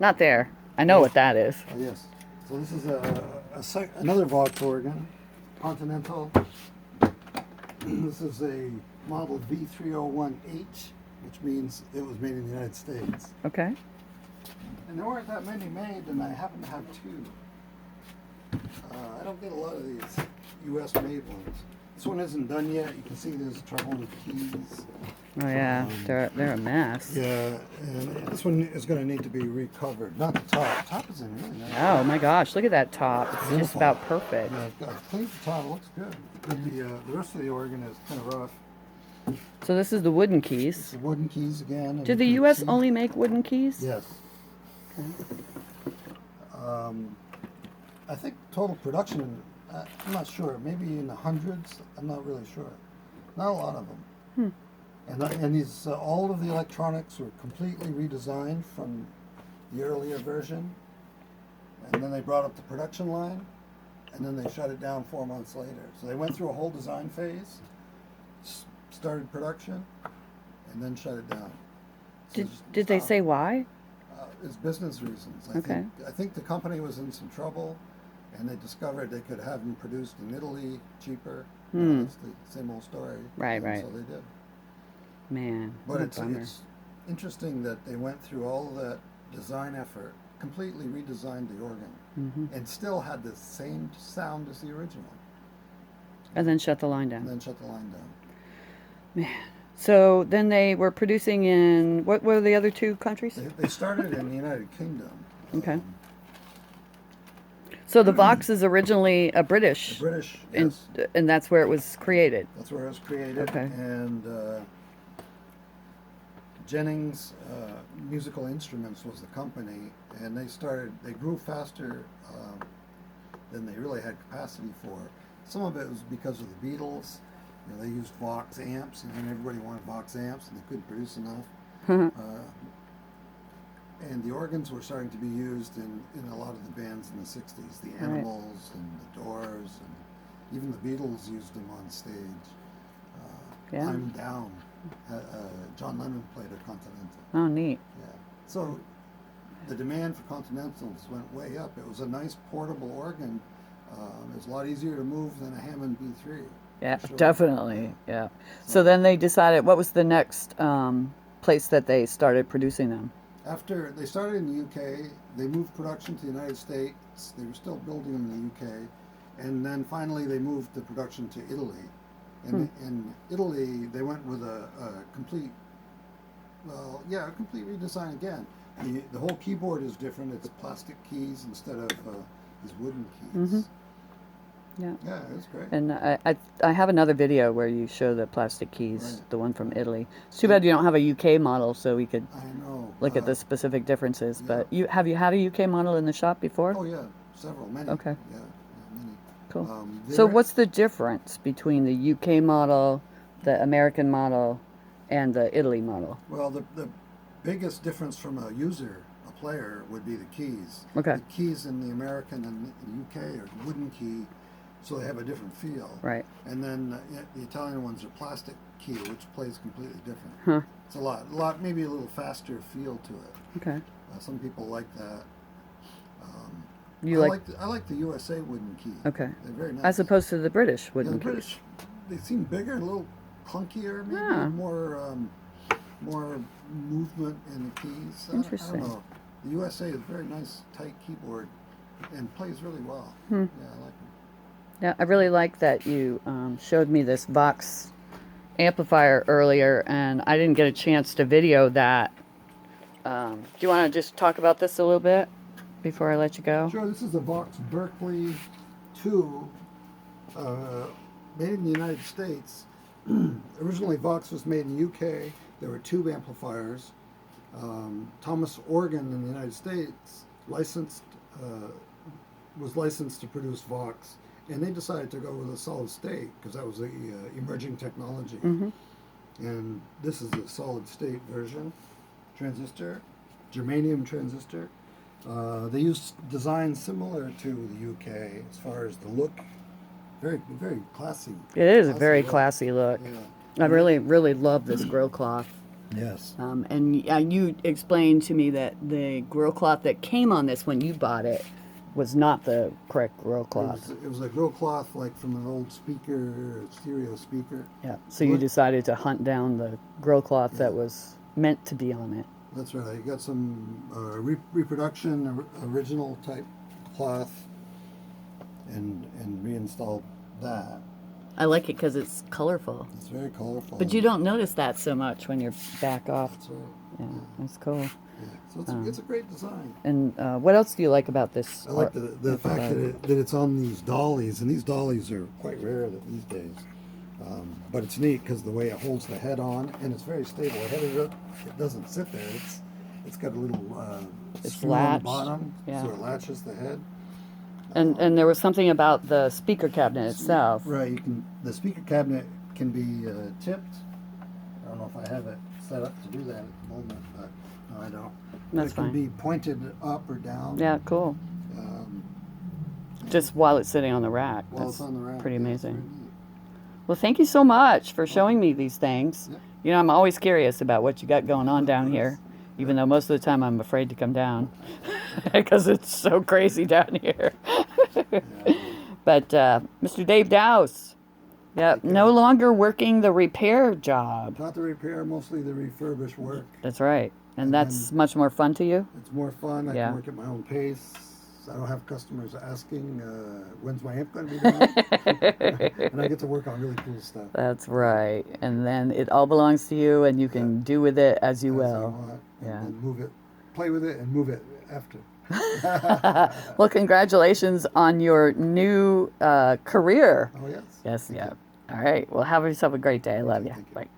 Not there. I know what that is. Yes. So this is another Vox organ, Continental. This is a model V301H, which means it was made in the United States. Okay. And there weren't that many made, and I happen to have two. I don't get a lot of these U.S. made ones. This one isn't done yet. You can see there's trouble with keys. Oh yeah, they're a mess. Yeah, and this one is going to need to be recovered. Not the top. Top is in really nice. Oh my gosh, look at that top. It's Beautiful. just about perfect. Yeah, I've cleaned the top. It looks good. But the rest of the organ is kind of rough. So this is the wooden It's keys. the wooden keys again. Did the U.S. only make wooden keys? Yes. Okay. I think total production, I'm not sure, maybe in the hundreds, I'm not really sure. Not a lot of them. And these, all of the electronics were completely redesigned from the earlier version. And then they brought up the production line, and then they shut it down 4 months later. So they went through a whole design phase, started production, and then shut it down. So Did they say why? It's business reasons. I think the company was in some trouble, and they discovered they could have them produced in Italy cheaper. It's the same old story. Right. So they did. Man, But it's interesting that they went through all of that design effort, completely redesigned the organ, and still had the same sound as the original. And then shut the line down. And then shut the line down. Man. So then they were producing in, what were the other two countries? They started in the United Kingdom. Okay. So the Vox is originally a British. British, yes. And that's where it was created. That's where it was created. Okay. And Jennings Musical Instruments was the company, and they grew faster than they really had capacity for. Some of it was because of the Beatles. You know, they used Vox amps, and everybody wanted Vox amps, and they couldn't produce enough. And the organs were starting to be used in a lot of the bands in the 60s. The Animals and the Doors, and even the Beatles used them on stage. I'm Down. John Lennon played a Continental. Oh, neat. Yeah. So the demand for Continentals went way up. It was a nice portable organ. It was a lot easier to move than a Hammond B3. Yeah, Sure. definitely. Yeah. So then they decided, what was the next place that they started producing them? After they started in the UK, they moved production to the United States. They were still building them in the UK. And then finally they moved the production to Italy. And in Italy, they went with a complete redesign again. The whole keyboard is different. It's plastic keys instead of these wooden keys. Yeah. Yeah, it was great. And I have another video where you show the plastic keys, the one from Italy. It's too bad you don't have a UK model, so we could look at the specific differences. Yeah. But have you had a UK model in the shop before? Oh yeah, many. Okay. Yeah, many. Cool. So what's the difference between the UK model, the American model, and the Italy model? Well, the biggest difference from a player, would be the keys. Okay. The keys in the American and the UK are wooden key, so they have a different feel. Right. And then the Italian ones are plastic key, which plays completely different. Huh. It's a lot, maybe a little faster feel to it. Okay. Some people like that. I like the USA wooden key. Okay. They're very nice. As opposed to the British wooden the keys. British, they seem bigger, a little clunkier, maybe more movement in the keys. Interesting. I don't know. The USA is a very nice, tight keyboard and plays really well. Yeah, I like it. Yeah, I really like that you showed me this Vox amplifier earlier, and I didn't get a chance to video that. Do you want to just talk about this a little bit before I let you go? Sure, this is a Vox Berkeley 2, made in the United States. Originally, Vox was made in the UK. There were tube amplifiers. Thomas Organ in the United States was licensed to produce Vox, and they decided to go with a solid state because that was the emerging technology. And this is a solid state version transistor, germanium transistor. They used designs similar to the UK as far as the look. Very, very classy. It is a very classy look. Yeah. I really love this grill cloth. Yes. And you explained to me that the grill cloth that came on this when you bought it was not the correct grill cloth. It was a grill cloth like from an old speaker, stereo speaker. Yeah. So you decided to hunt down the grill cloth that was meant to be on it. That's right. I got some reproduction original type cloth and reinstalled that. I like it because it's colorful. It's very colorful. But you don't notice that so much when you're back off. That's right. Yeah, that's cool. Yeah. So it's a great design. And what else do you like about this? I like the fact that it's on these dollies, and these dollies are quite rare these days. But it's neat because the way it holds the head on, and it's very stable. It doesn't sit there. It's got a little screw on the bottom, so it latches the head. And there was something about the speaker cabinet itself. Right. The speaker cabinet can be tipped. I don't know if I have it set up to do that at the moment, but no, I don't. That's fine. It can be pointed up or down. Yeah, cool. Just while it's sitting on the rack. While That's it's on the rack. pretty Yeah, amazing. it's very neat. Well, thank you so much for showing me these things. Yeah. You know, I'm always curious about what you got going on down here, even though most of the time I'm afraid to come down because it's so crazy down here. But Mr. Dave Douse, no longer working the repair job. Not the repair, mostly the refurbished work. That's right. And that's much more fun to you? It's more fun. I can work at my own pace. I don't have customers asking, when's my amp going to be done? And I get to work on really cool stuff. That's right. And then it all belongs to you, and you can do with it as you will. And move it, play with it, and move it after. Well, congratulations on your new career. Oh, yes. Yes, yeah. All right. Well, have yourself a great day. I love you. Thank you. Bye.